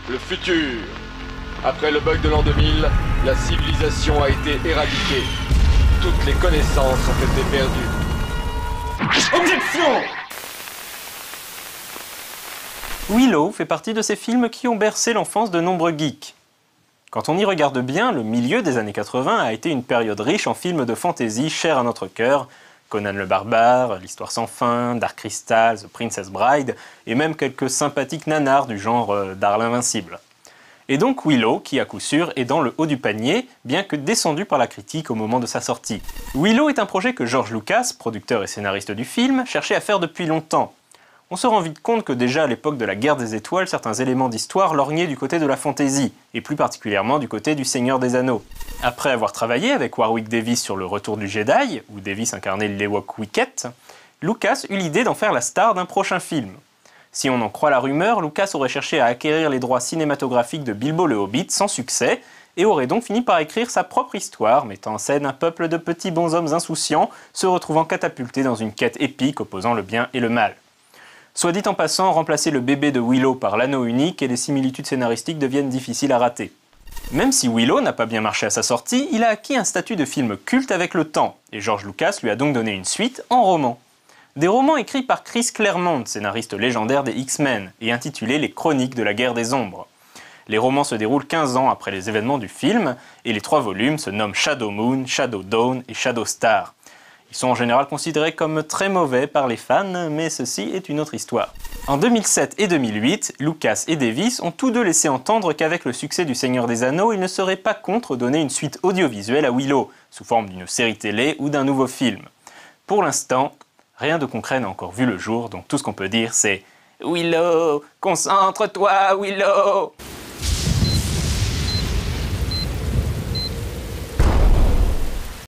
Le futur. Après le bug de l'an 2000, la civilisation a été éradiquée. Toutes les connaissances ont été perdues. Objection! Willow fait partie de ces films qui ont bercé l'enfance de nombreux geeks. Quand on y regarde bien, le milieu des années 80 a été une période riche en films de fantasy chers à notre cœur, Conan le Barbare, L'Histoire sans fin, Dark Crystal, The Princess Bride, et même quelques sympathiques nanars du genre Darl Invincible. Et donc Willow, qui à coup sûr est dans le haut du panier, bien que descendu par la critique au moment de sa sortie. Willow est un projet que George Lucas, producteur et scénariste du film, cherchait à faire depuis longtemps. On se rend vite compte que déjà à l'époque de la Guerre des Étoiles, certains éléments d'histoire lorgnaient du côté de la fantasy, et plus particulièrement du côté du Seigneur des Anneaux. Après avoir travaillé avec Warwick Davis sur Le Retour du Jedi, où Davis incarnait l'Ewok Wicket, Lucas eut l'idée d'en faire la star d'un prochain film. Si on en croit la rumeur, Lucas aurait cherché à acquérir les droits cinématographiques de Bilbo le Hobbit sans succès, et aurait donc fini par écrire sa propre histoire, mettant en scène un peuple de petits bonshommes insouciants, se retrouvant catapultés dans une quête épique opposant le bien et le mal. Soit dit en passant, remplacer le bébé de Willow par l'anneau unique et les similitudes scénaristiques deviennent difficiles à rater. Même si Willow n'a pas bien marché à sa sortie, il a acquis un statut de film culte avec le temps, et George Lucas lui a donc donné une suite en roman. Des romans écrits par Chris Claremont, scénariste légendaire des X-Men, et intitulés Les Chroniques de la Guerre des Ombres. Les romans se déroulent 15 ans après les événements du film, et les 3 volumes se nomment Shadow Moon, Shadow Dawn et Shadow Star. Ils sont en général considérés comme très mauvais par les fans, mais ceci est une autre histoire. En 2007 et 2008, Lucas et Davis ont tous deux laissé entendre qu'avec le succès du Seigneur des Anneaux, ils ne seraient pas contre donner une suite audiovisuelle à Willow, sous forme d'une série télé ou d'un nouveau film. Pour l'instant, rien de concret n'a encore vu le jour, donc tout ce qu'on peut dire c'est « Willow, concentre-toi, Willow !»